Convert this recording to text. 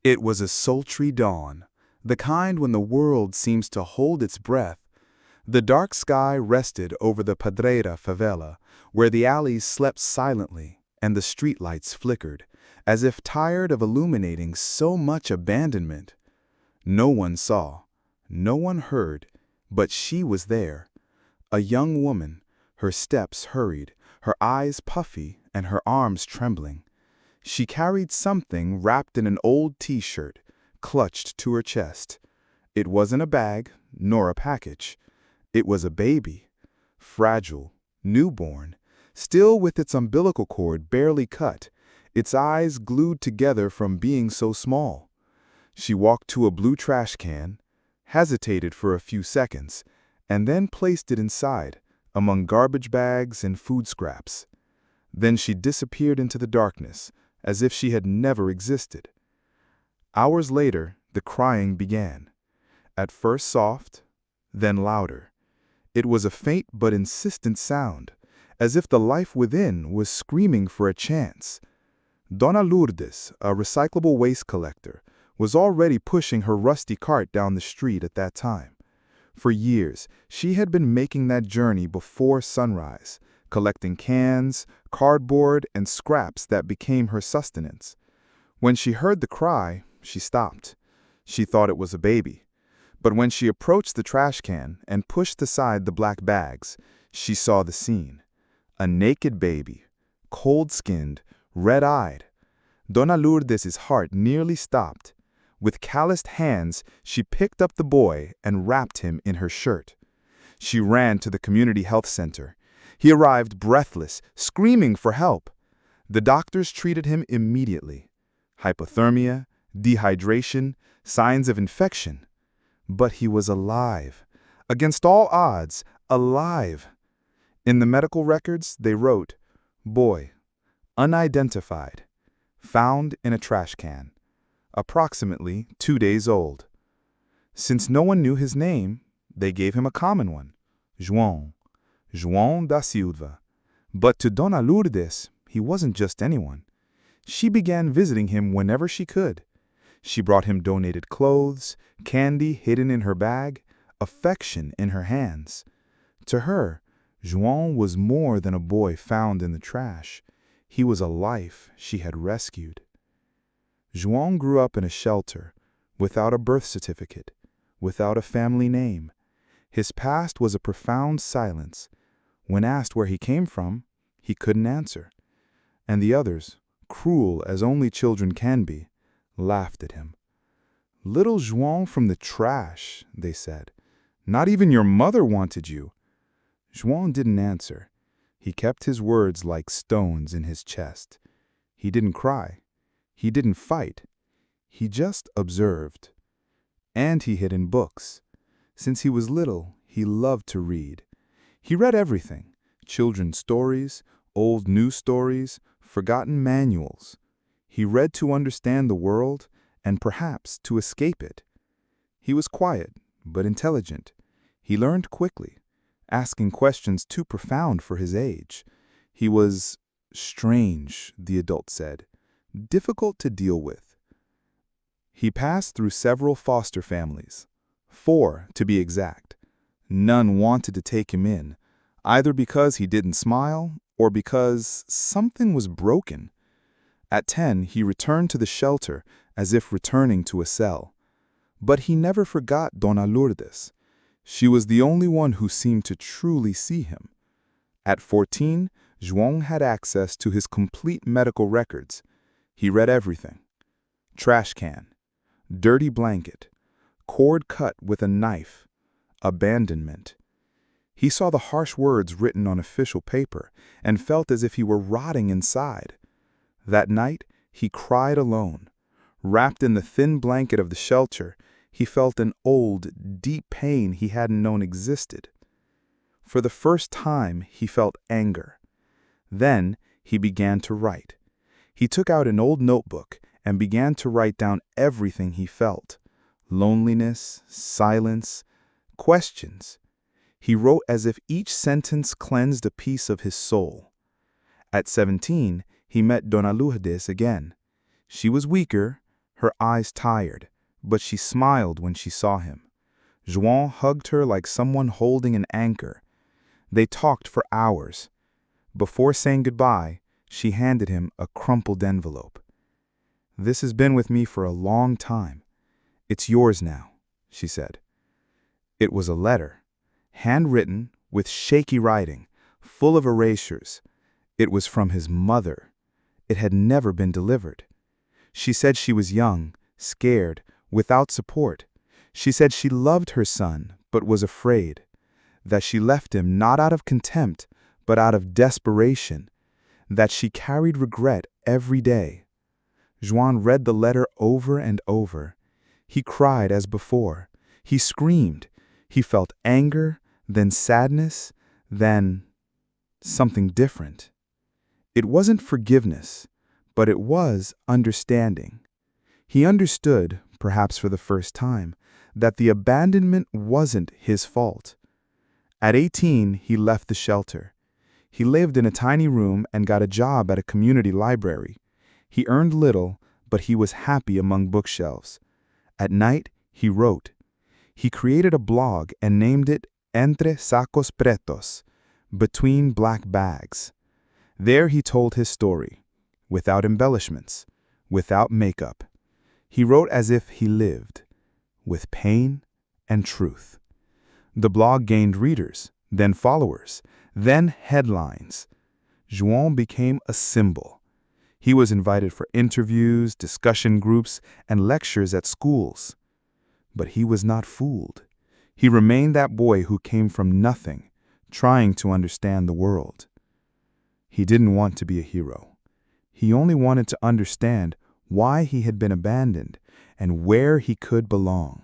It was a sultry dawn, the kind when the world seems to hold its breath. The dark sky rested over the Pedreira favela, where the alleys slept silently and the streetlights flickered, as if tired of illuminating so much abandonment. No one saw, no one heard, but she was there. A young woman, her steps hurried, her eyes puffy and her arms trembling. She carried something wrapped in an old t-shirt, clutched to her chest. It wasn't a bag, nor a package. It was a baby, fragile, newborn, still with its umbilical cord barely cut, its eyes glued together from being so small. She walked to a blue trash can, hesitated for a few seconds, and then placed it inside, among garbage bags and food scraps. Then she disappeared into the darkness, as if she had never existed. Hours later, the crying began. At first soft, then louder. It was a faint but insistent sound, as if the life within was screaming for a chance. Dona Lourdes, a recyclable waste collector, was already pushing her rusty cart down the street at that time. For years, she had been making that journey before sunrise, collecting cans, cardboard, and scraps that became her sustenance. When she heard the cry, she stopped. She thought it was a baby. But when she approached the trash can and pushed aside the black bags, she saw the scene. A naked baby, cold-skinned, red-eyed. Dona Lourdes's heart nearly stopped. With calloused hands, she picked up the boy and wrapped him in her shirt. She ran to the community health center. He arrived breathless, screaming for help. The doctors treated him immediately. Hypothermia, dehydration, signs of infection. But he was alive. Against all odds, alive. In the medical records, they wrote, "Boy, unidentified, found in a trash can, approximately 2 days old." Since no one knew his name, they gave him a common one, João da Silva. But to Dona Lourdes, he wasn't just anyone. She began visiting him whenever she could. She brought him donated clothes, candy hidden in her bag, affection in her hands. To her, João was more than a boy found in the trash. He was a life she had rescued. João grew up in a shelter, without a birth certificate, without a family name. His past was a profound silence. When asked where he came from, he couldn't answer. And the others, cruel as only children can be, laughed at him. "Little João from the trash," they said. "Not even your mother wanted you." João didn't answer. He kept his words like stones in his chest. He didn't cry. He didn't fight. He just observed. And he hid in books. Since he was little, he loved to read. He read everything: children's stories, old news stories, forgotten manuals. He read to understand the world and perhaps to escape it. He was quiet, but intelligent. He learned quickly, asking questions too profound for his age. He was strange, the adult said, difficult to deal with. He passed through several foster families, 4 to be exact. None wanted to take him in, either because he didn't smile or because something was broken. At 10, he returned to the shelter as if returning to a cell. But he never forgot Dona Lourdes. She was the only one who seemed to truly see him. At 14, João had access to his complete medical records. He read everything: trash can, dirty blanket, cord cut with a knife, abandonment. He saw the harsh words written on official paper and felt as if he were rotting inside. That night, he cried alone. Wrapped in the thin blanket of the shelter, he felt an old, deep pain he hadn't known existed. For the first time, he felt anger. Then, he began to write. He took out an old notebook and began to write down everything he felt: loneliness, silence, questions. He wrote as if each sentence cleansed a piece of his soul. At 17, he met Dona Lourdes again. She was weaker, her eyes tired, but she smiled when she saw him. Juan hugged her like someone holding an anchor. They talked for hours. Before saying goodbye, she handed him a crumpled envelope. "This has been with me for a long time. It's yours now," she said. It was a letter, handwritten with shaky writing, full of erasures. It was from his mother. It had never been delivered. She said she was young, scared, without support. She said she loved her son, but was afraid. That she left him not out of contempt, but out of desperation. That she carried regret every day. Juan read the letter over and over. He cried as before. He screamed. He felt anger, then sadness, then something different. It wasn't forgiveness, but it was understanding. He understood, perhaps for the first time, that the abandonment wasn't his fault. At 18, he left the shelter. He lived in a tiny room and got a job at a community library. He earned little, but he was happy among bookshelves. At night, he wrote. He created a blog and named it Entre Sacos Pretos, Between Black Bags. There he told his story, without embellishments, without makeup. He wrote as if he lived, with pain and truth. The blog gained readers, then followers, then headlines. Juan became a symbol. He was invited for interviews, discussion groups, and lectures at schools. But he was not fooled. He remained that boy who came from nothing, trying to understand the world. He didn't want to be a hero. He only wanted to understand why he had been abandoned and where he could belong.